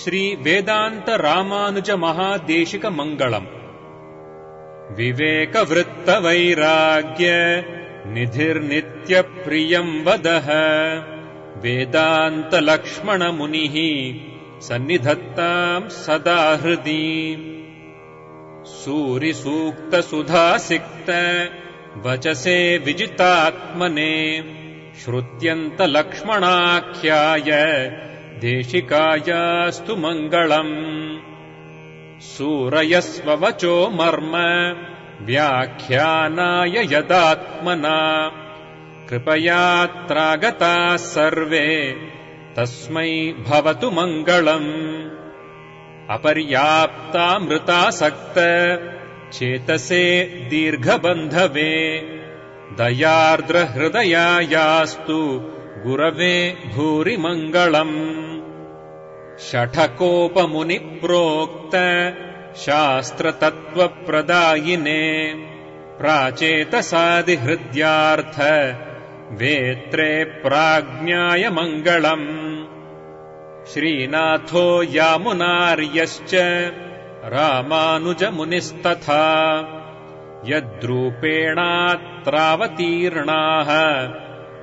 श्री वेदांत रामानुज महादेशिक मंगलम्। विवेकवृत्त वैराग्य निधिर्नित्य प्रियं वदः वेदांत लक्ष्मण मुनिः सन्निधत्तां सदा हृदि। सूरि सूक्त सुधा सिक्त वचसे विजितात्मने श्रुत्यन्त लक्ष्मणाख्याय देशिकायास्तु मंगलम्। सूरयस्व वचो मर्म व्याख्यानाय यदात्मना कृपयात्रागताः सर्वे तस्मै भवतु मंगलम्। अपर्याप्तामृतासक्त चेतसे दीर्घबन्धवे दयार्द्र हृदयायास्तु गुरवे भूरि मंगलम्। षठकोपमुनिप्रोक्त शास्त्रतत्त्वप्रदायिने प्राचेतसादिहृद्यार्थ वेत्रे प्राज्ञाय मंगलम्। श्रीनाथो यामुनार्यश्च रामानुजमुनिस्तथा यद्रूपेणात्रावतीर्णाः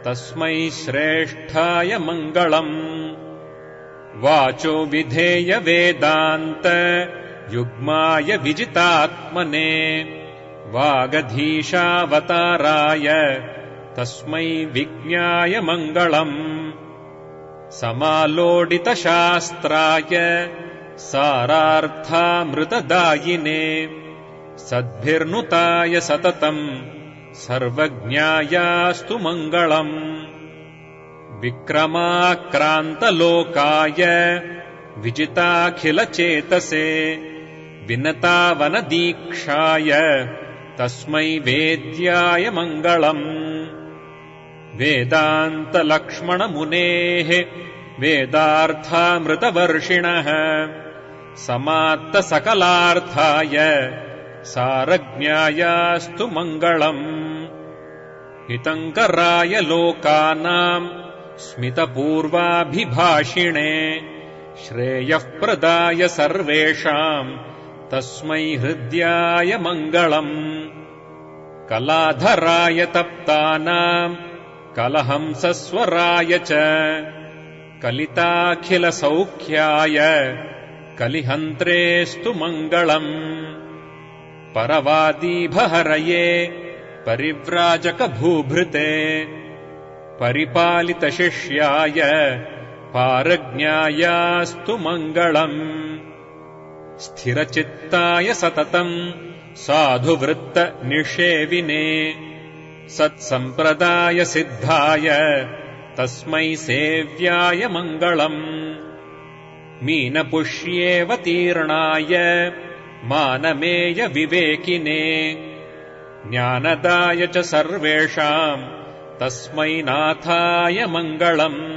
तस्मै श्रेष्ठाय मंगलम्। वाचो विधेय वेदांत युग्माय विजितात्मने वागधीशावताराय तस्मै विज्ञाय मंगलम्। समालोडित शास्त्राय सारार्थामृतदायिने सद्भिर्नुताय सततम् सर्वज्ञायास्तु मंगलम्। विक्रमाक्रान्तलोकाय विजिताखिलचेतसे विनतावनदीक्षाय तस्मै वेद्याय मंगलम्। वेदान्तलक्ष्मणमुनेः वेदार्थामृतवर्षिणः समात्तसकलार्थाय सारज्ञायास्तु मंगलम्। हितङ्कराय लोकानाम् स्मितपूर्वाभिभाषिणे श्रेयःप्रदाय सर्वेषाम् तस्मै हृद्याय मंगलम्। कलाधराय तप्तानाम् कलहंसस्वराय च कलिताखिलसौख्याय कलिहन्त्रेस्तु मंगलम्। परवादीभहरये परिव्राजकभूभृते परिपालितशिष्याय पारज्ञायास्तु मंगलम्। स्थिरचित्ताय सततम् साधुवृत्तनिषेविने सत्सम्प्रदाय सिद्धाय तस्मै सेव्याय मंगलम्। मीनपुष्येऽवतीर्णाय मानमेय विवेकिने ज्ञानदाय च सर्वेषाम् तस्मै नाथाय मंगलम्।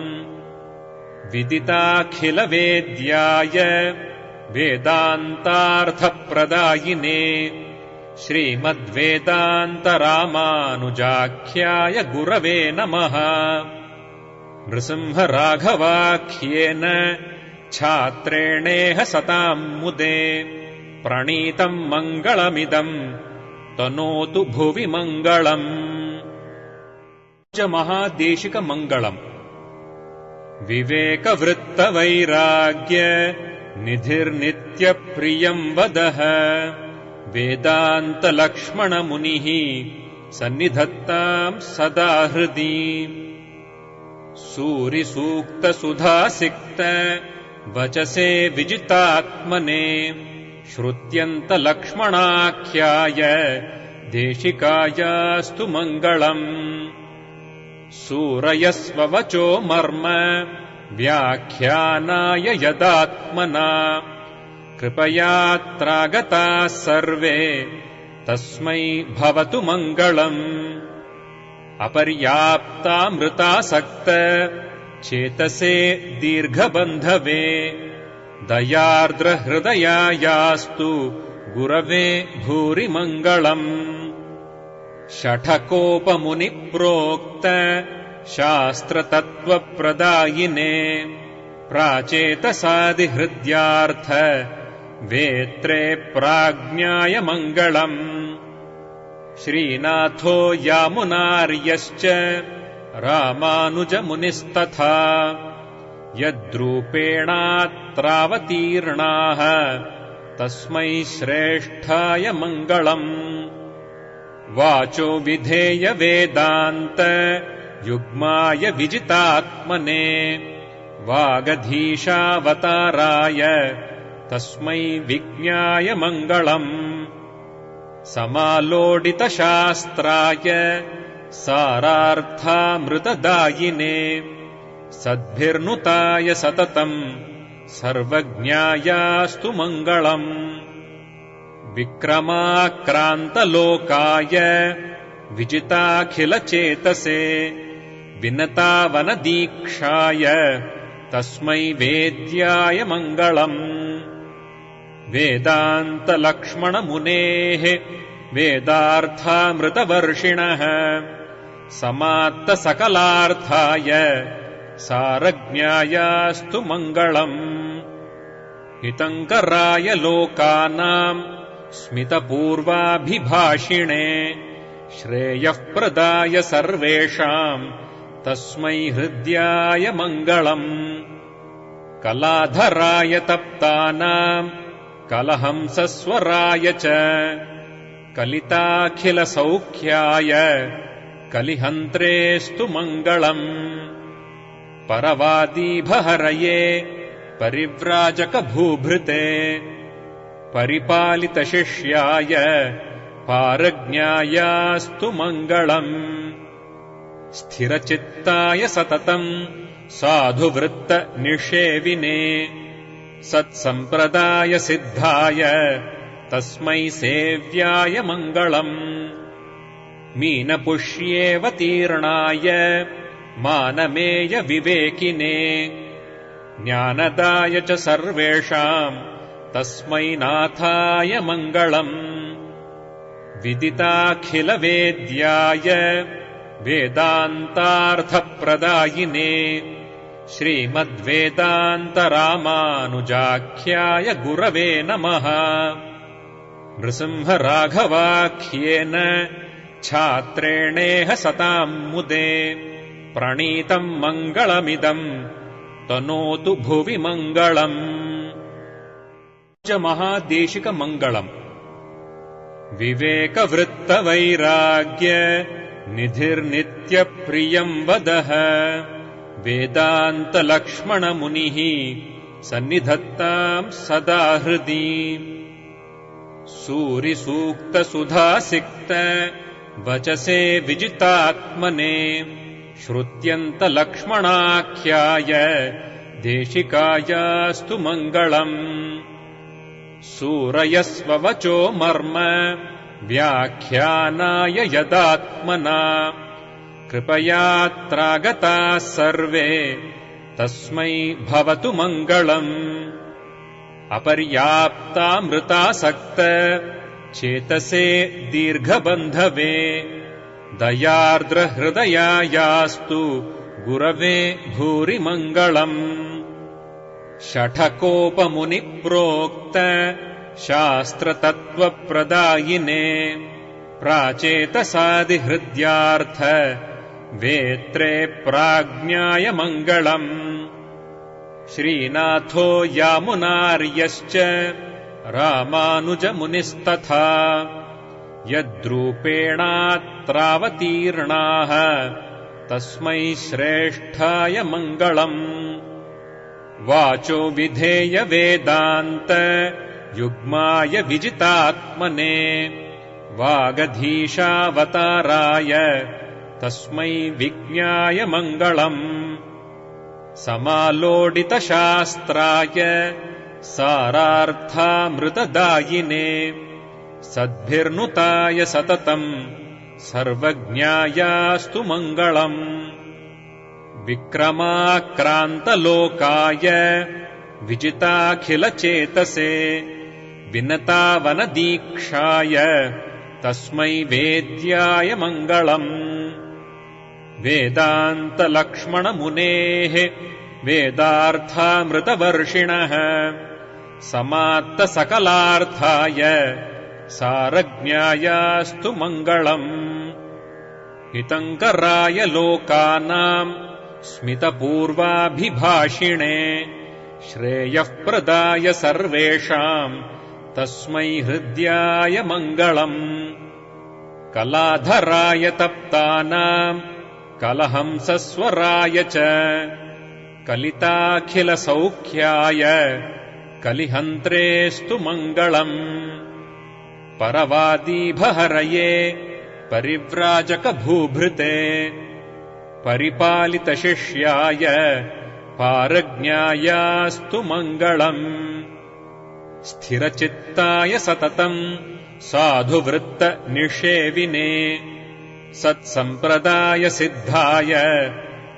विदिताखिलवेद्याय वेदान्तार्थप्रदायिने श्रीमद्वेदान्तरामानुजाख्याय गुरवे नमः। नृसिंहराघवाख्येन छात्रेणेह सतां मुदे प्रणीतम् मंगलमिदम् तनोतु भुवि मंगलम्। महादेशिक मंगलम्। विवेकवृत्त वैराग्य निधिर्नित्य प्रियं वदः वेदांत लक्ष्मण मुनिः सन्निधत्तां सदा हृदि। सूरि सूक्त सुधा सिक्त वचसे विजितात्मने श्रुत्यन्त लक्ष्मणाख्याय देशिकायास्तु मंगलम्। सूरयस्व वचो मर्म व्याख्यानाय यदात्मना कृपयात्रागताः सर्वे तस्मै भवतु मंगलम्। अपर्याप्तामृतासक्त चेतसे दीर्घबन्धवे दयार्द्र हृदयायास्तु गुरवे भूरि मंगलम्। षठकोपमुनिप्रोक्त शास्त्रतत्त्वप्रदायिने प्राचेतसादिहृद्यार्थ वेत्रे प्राज्ञाय मङ्गलम् श्रीनाथो यामुनार्यश्च रामानुजमुनिस्तथा यद्रूपेणात्रावतीर्णाः तस्मै श्रेष्ठाय मङ्गलम् वाचो विधेय वेदान्त युग्माय विजितात्मने वागधीशावताराय तस्मै विज्ञाय मङ्गलम् समालोडितशास्त्राय सारार्थामृतदायिने सद्भिर्नुताय सततम् सर्वज्ञायास्तु मङ्गलम् विक्रमाक्रान्तलोकाय विजिताखिलचेतसे विनतावनदीक्षाय तस्मै वेद्याय मङ्गलम् वेदान्तलक्ष्मणमुनेः वेदार्थामृतवर्षिणः समात्तसकलार्थाय सारज्ञायास्तु मङ्गलम् हितङ्कराय लोकानाम् स्मितपूर्वाभिभाषिणे श्रेयःप्रदाय सर्वेषाम् तस्मै हृद्याय मङ्गलम् कलाधराय तप्तानाम् कलहंसस्वराय च कलिताखिलसौख्याय कलिहन्त्रेस्तु मङ्गलम् परवादीभहरये परिव्राजकभूभृते परिपालितशिष्याय पारज्ञायास्तु मङ्गलम् स्थिरचित्ताय सततम् साधुवृत्तनिषेविने सत्सम्प्रदाय सिद्धाय तस्मै सेव्याय मङ्गलम् मीनपुष्येऽवतीर्णाय मानमेय विवेकिने ज्ञानदाय च सर्वेषाम् तस्मै नाथाय मङ्गलम् विदिताखिलवेद्याय वेदान्तार्थप्रदायिने श्रीमद्वेदान्तरामानुजाख्याय गुरवे नमः नृसिंहराघवाख्येन छात्रेणेह सताम् मुदे प्रणीतम् मङ्गलमिदम् तनोतु भुवि मङ्गलम् महादेशिकमङ्गलम् विवेकवृत्तवैराग्य निधिर्नित्यप्रियम् वदः वेदान्तलक्ष्मणमुनिः सन्निधत्ताम् सदा हृदि सूरिसूक्तसुधासिक्त वचसे विजितात्मने श्रुत्यन्तलक्ष्मणाख्याय देशिकायास्तु मङ्गलम् सूरयस्ववचो मर्म व्याख्यानाय यदात्मना कृपयात्रागताः सर्वे तस्मै भवतु मङ्गलम् अपर्याप्तामृतासक्त चेतसे दीर्घबन्धवे दयार्द्रहृदयायास्तु गुरवे भूरि मङ्गलम् षठकोपमुनिप्रोक्त शास्त्रतत्त्वप्रदायिने प्राचेतसादिहृद्यार्थ वेत्रे प्राज्ञाय मङ्गलम् श्रीनाथो यामुनार्यश्च रामानुजमुनिस्तथा यद्रूपेणात्रावतीर्णाः तस्मै श्रेष्ठाय मङ्गलम् वाचो विधेय वेदान्त युग्माय विजितात्मने वागधीशावताराय तस्मै विज्ञाय मङ्गलम् समालोडितशास्त्राय सारार्थामृतदायिने सद्भिर्नुताय सततम् सर्वज्ञायास्तु मङ्गलम् विक्रमाक्रान्तलोकाय विजिताखिलचेतसे विनतावनदीक्षाय तस्मै वेद्याय मङ्गलम् वेदान्तलक्ष्मणमुनेः वेदार्थामृतवर्षिणः समात्तसकलार्थाय सारज्ञायास्तु मङ्गलम् हितङ्कराय लोकानाम् स्मितपूर्वाभिभाषिणे श्रेयःप्रदाय सर्वेषाम् तस्मै हृद्याय मङ्गलम् कलाधराय तप्तानाम् कलहंसस्वराय च कलिताखिलसौख्याय कलिहन्त्रेस्तु मङ्गलम् परवादीभहरये परिव्राजकभूभृते परिपालितशिष्याय पारज्ञायास्तु मङ्गलम् स्थिरचित्ताय सततम् साधुवृत्तनिषेविने सत्सम्प्रदाय सिद्धाय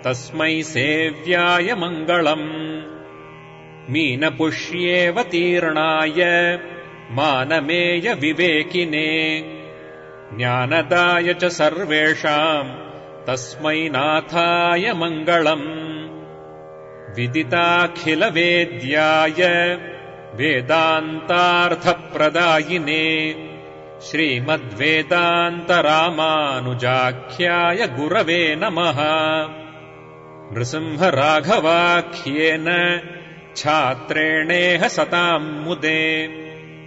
तस्मै सेव्याय मङ्गलम् मीनपुष्येऽवतीर्णाय मानमेय विवेकिने ज्ञानदाय च सर्वेषाम् तस्मै नाथाय मङ्गलम् विदिताखिलवेद्याय वेदान्तार्थप्रदायिने श्रीमद्वेदान्तरामानुजाख्याय गुरवे नमः नृसिंहराघवाख्येन छात्रेणेह सताम् मुदे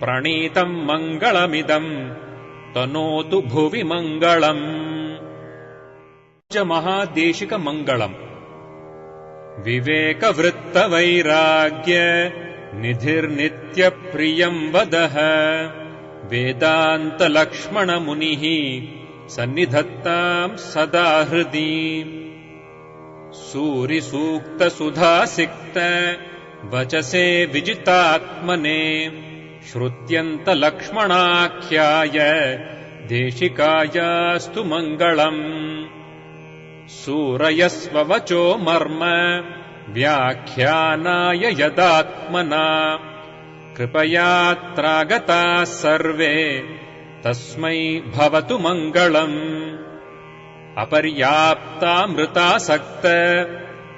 प्रणीतम् मङ्गलमिदम् तनोतु भुवि मङ्गलम् महादेशिकमङ्गलम् विवेकवृत्तवैराग्य निधिर्नित्यप्रियम् वदः वेदान्तलक्ष्मणमुनिः सन्निधत्ताम् सदा हृदि सूरिसूक्तसुधासिक्त वचसे विजितात्मने श्रुत्यन्तलक्ष्मणाख्याय देशिकायास्तु मङ्गलम् सूरयस्ववचो मर्म व्याख्यानाय यदात्मना कृपयात्रागताः सर्वे तस्मै भवतु मङ्गलम् अपर्याप्तामृतासक्त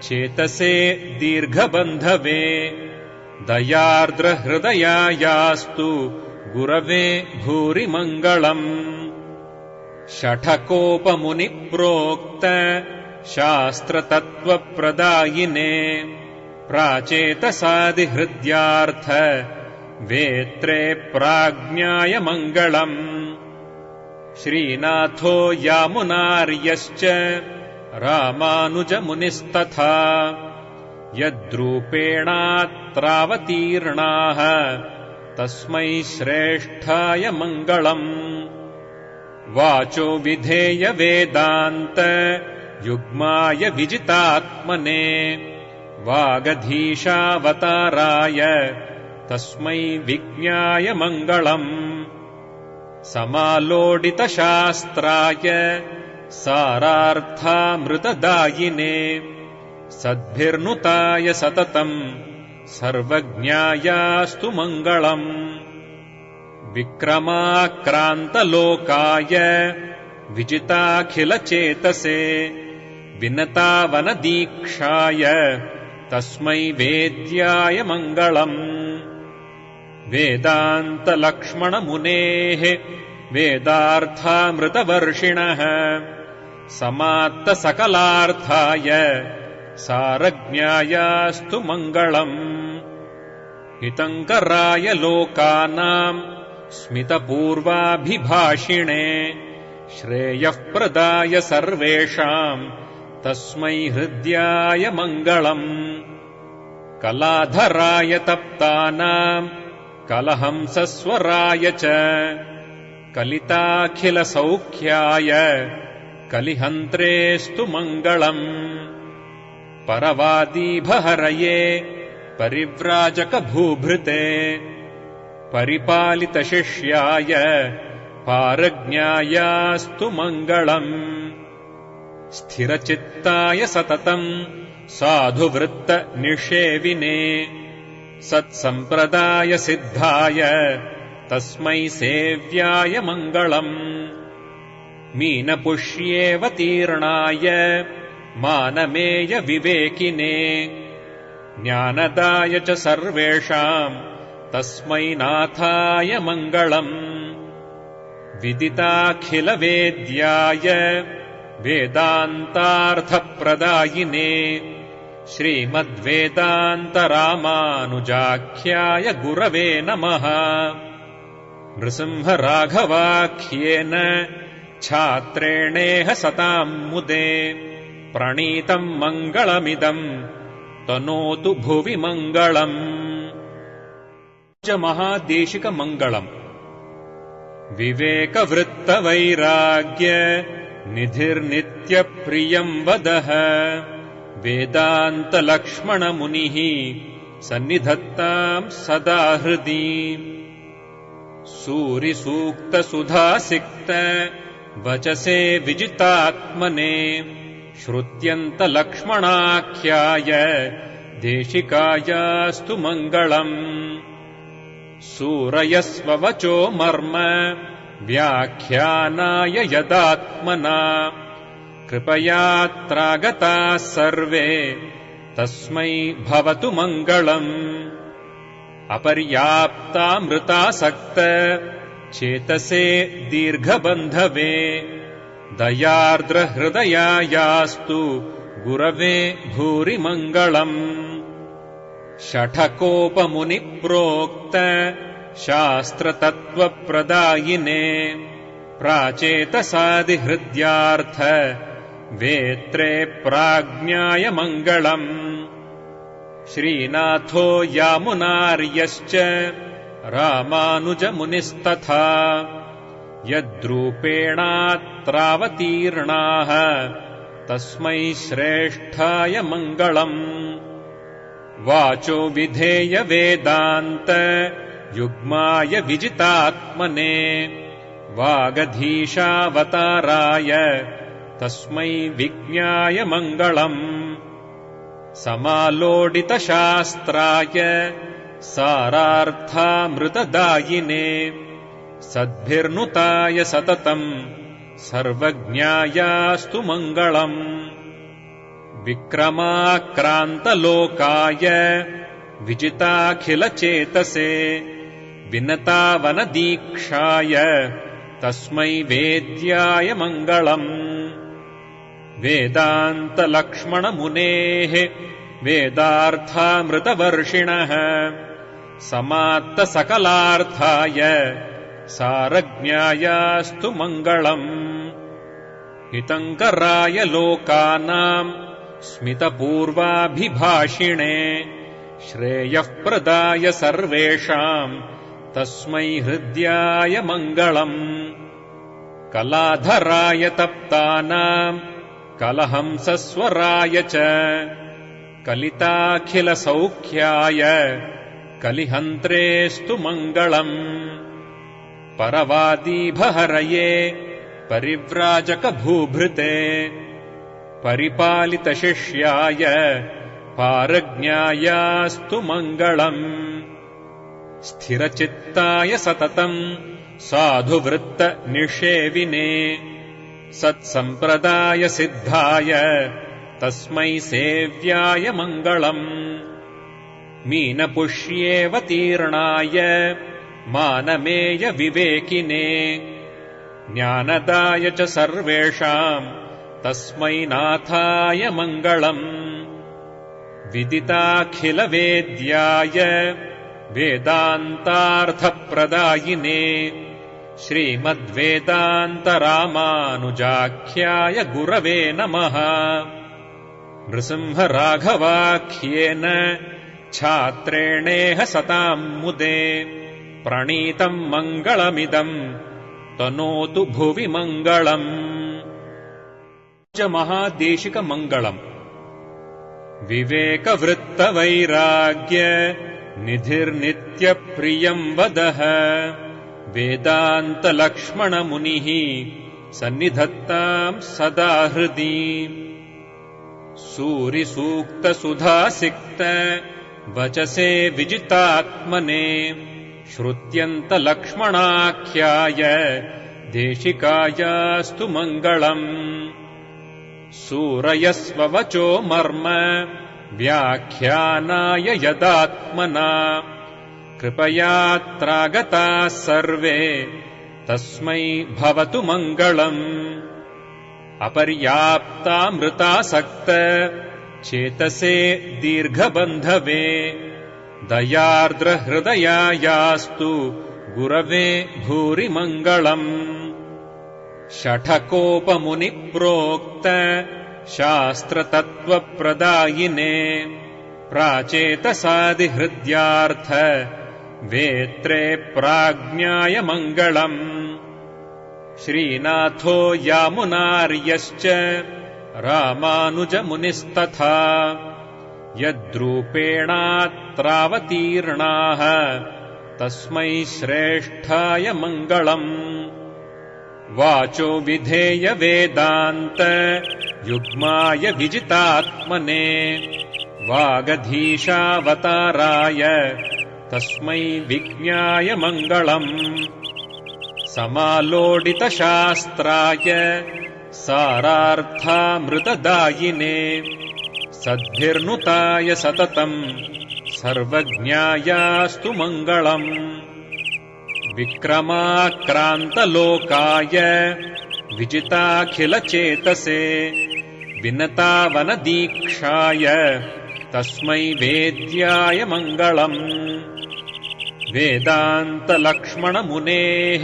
चेतसे दीर्घबन्धवे दयार्द्रहृदयायास्तु गुरवे भूरि मङ्गलम् षठकोपमुनिप्रोक्त शास्त्रतत्त्वप्रदायिने प्राचेतसादिहृद्यार्थ वेत्रे प्राज्ञाय मङ्गलम् श्रीनाथो यामुनार्यश्च रामानुजमुनिस्तथा यद्रूपेणात्रावतीर्णाः तस्मै श्रेष्ठाय मङ्गलम् वाचो विधेय वेदान्त युग्माय विजितात्मने वागधीशावताराय तस्मै विज्ञाय मङ्गलम् समालोडितशास्त्राय सारार्थामृतदायिने सद्भिर्नुताय सततम् सर्वज्ञायास्तु मङ्गलम् विक्रमाक्रान्तलोकाय विजिताखिलचेतसे विनतावनदीक्षाय तस्मै वेद्याय मङ्गलम् वेदान्तलक्ष्मणमुनेः वेदार्थामृतवर्षिणः समात्तसकलार्थाय सारज्ञायास्तु मङ्गलम् हितङ्कराय लोकानाम् स्मितपूर्वाभिभाषिणे श्रेयःप्रदाय सर्वेषाम् तस्मै हृद्याय मङ्गलम् कलाधराय तप्तानाम् कलहंसस्वराय च कलिताखिलसौख्याय कलिहन्त्रेस्तु मङ्गलम् परवादीभहरये परिव्राजकभूभृते परिपालितशिष्याय पारज्ञायास्तु मङ्गलम् स्थिरचित्ताय सततम् साधुवृत्तनिषेविने सत्सम्प्रदाय सिद्धाय तस्मै सेव्याय मङ्गलम् मीनपुष्येऽवतीर्णाय मानमेय विवेकिने ज्ञानदाय च सर्वेषाम् तस्मै नाथाय मङ्गलम् विदिताखिलवेद्याय वेदान्तार्थप्रदायिने श्रीमद्वेदान्तरामानुजाख्याय गुरवे नमः। नृसिंहराघवाख्येन छात्रेणेह सताम् मुदे प्रणीतम् मङ्गलमिदम् तनोतु भुवि मङ्गलम्। महादेशिकमङ्गलम्। विवेकवृत्तवैराग्य निधिर्नित्यप्रियम् वदः वेदान्तलक्ष्मणमुनिः सन्निधत्ताम् सदा हृदि। सूरिसूक्तसुधासिक्त वचसे विजितात्मने श्रुत्यन्तलक्ष्मणाख्याय देशिकायास्तु मङ्गलम्। सूरयस्ववचो मर्म व्याख्यानाय यदात्मना कृपयात्रागताः सर्वे तस्मै भवतु मङ्गलम्। अपर्याप्तामृतासक्त चेतसे दीर्घबन्धवे दयार्द्रहृदयायास्तु गुरवे भूरि मङ्गलम्। षठकोपमुनिप्रोक्त शास्त्रतत्त्वप्रदायिने प्राचेतसादिहृद्यार्थ वेत्रे प्राज्ञाय मङ्गलम्। श्रीनाथो यामुनार्यश्च रामानुजमुनिस्तथा यद्रूपेणात्रावतीर्णाः तस्मै श्रेष्ठाय मङ्गलम्। वाचो विधेय वेदान्त युग्माय विजितात्मने वागधीशावताराय तस्मै विज्ञाय मङ्गलम्। समालोडितशास्त्राय सारार्थामृतदायिने सद्भिर्नुताय सततम् सर्वज्ञायास्तु मङ्गलम्। विक्रमाक्रान्तलोकाय विजिताखिलचेतसे विनतावनदीक्षाय तस्मै वेद्याय मङ्गलम्। वेदान्तलक्ष्मणमुनेः वेदार्थामृतवर्षिणः समात्तसकलार्थाय सारज्ञायास्तु मङ्गलम्। हितङ्कराय लोकानाम् स्मितपूर्वाभिभाषिणे श्रेयःप्रदाय सर्वेषाम् तस्मै हृद्याय मङ्गलम्। कलाधराय तप्तानाम् कलहंसस्वराय च कलिताखिलसौख्याय कलिहन्त्रेस्तु मङ्गलम्। परवादीभहरये परिव्राजकभूभृते परिपालितशिष्याय पारज्ञायास्तु मङ्गलम्। स्थिरचित्ताय सततम् साधुवृत्तनिषेविने सत्सम्प्रदाय सिद्धाय तस्मै सेव्याय मङ्गलम्। मीनपुष्येऽवतीर्णाय मानमेय विवेकिने ज्ञानदाय च सर्वेषाम् तस्मै नाथाय मङ्गलम्। विदिताखिलवेद्याय वेदान्तार्थप्रदायिने श्रीमद्वेदान्तरामानुजाख्याय गुरवे नमः। नृसिंहराघवाख्येन छात्रेणेह सताम् मुदे प्रणीतम् मङ्गलमिदम् तनोतु भुवि मङ्गलम्। महादेशिकमङ्गलम्। विवेकवृत्तवैराग्य निधिर्नित्यप्रियम् वदः वेदान्तलक्ष्मणमुनिः सन्निधत्ताम् सदा हृदि। सूरिसूक्तसुधासिक्त वचसे विजितात्मने श्रुत्यन्तलक्ष्मणाख्याय देशिकायास्तु मङ्गलम्। सूरयस्ववचो मर्म व्याख्यानाय यदात्मना कृपयात्रागताः सर्वे तस्मै भवतु मङ्गलम्। अपर्याप्तामृतासक्त चेतसे दीर्घबन्धवे दयार्द्रहृदयायास्तु गुरवे भूरि मङ्गलम्। षठकोपमुनिप्रोक्त शास्त्रतत्त्वप्रदायिने प्राचेतसादिहृद्यार्थ वेत्रे प्राज्ञाय मङ्गलम्। श्रीनाथो यामुनार्यश्च रामानुजमुनिस्तथा यद्रूपेणात्रावतीर्णाः तस्मै श्रेष्ठाय मङ्गलम्। वाचो विधेय वेदान्त युग्माय विजितात्मने वागधीशावताराय तस्मै विज्ञाय मङ्गलम्। समालोडितशास्त्राय सारार्थामृतदायिने सद्भिर्नुताय सततम् सर्वज्ञायास्तु मङ्गलम्। विक्रमाक्रान्तलोकाय विजिताखिलचेतसे विनतावनदीक्षाय तस्मै वेद्याय मङ्गलम्। वेदान्तलक्ष्मणमुनेः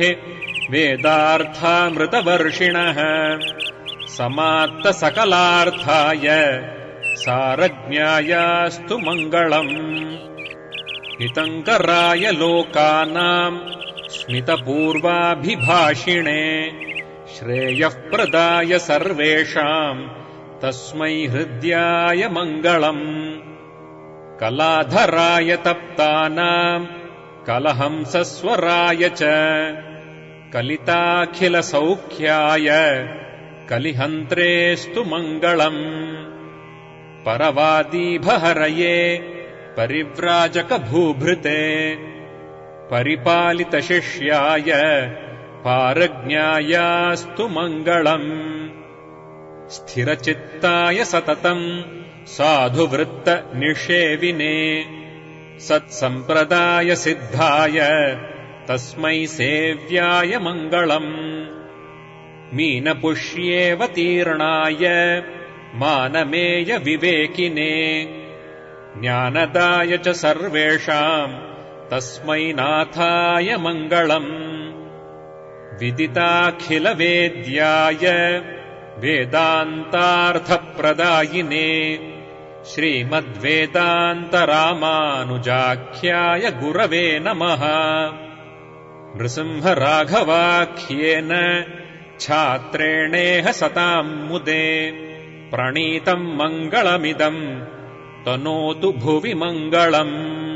वेदार्थामृतवर्षिणः समात्तसकलार्थाय सारज्ञायास्तु मङ्गलम्। हितङ्कराय लोकानाम् स्मितपूर्वाभिभाषिणे श्रेयःप्रदाय सर्वेषाम् तस्मै हृद्याय मङ्गलम्। कलाधराय तप्तानाम् कलहंसस्वराय च कलिताखिलसौख्याय कलिहन्त्रेस्तु मङ्गलम्। परवादीभहरये परिव्राजकभूभृते परिपालितशिष्याय पारज्ञायास्तु मङ्गलम्। स्थिरचित्ताय सततम् साधुवृत्तनिषेविने सत्सम्प्रदाय सिद्धाय तस्मै सेव्याय मङ्गलम्। मीनपुष्येऽवतीर्णाय मानमेय विवेकिने ज्ञानदाय च सर्वेषाम् तस्मै नाथाय मङ्गलम्। विदिताखिलवेद्याय वेदान्तार्थप्रदायिने श्रीमद्वेदान्तरामानुजाख्याय गुरवे नमः। नृसिंहराघवाख्येन छात्रेणेह सताम् मुदे प्रणीतम् मङ्गलमिदम् तनोतु भुवि मङ्गलम्।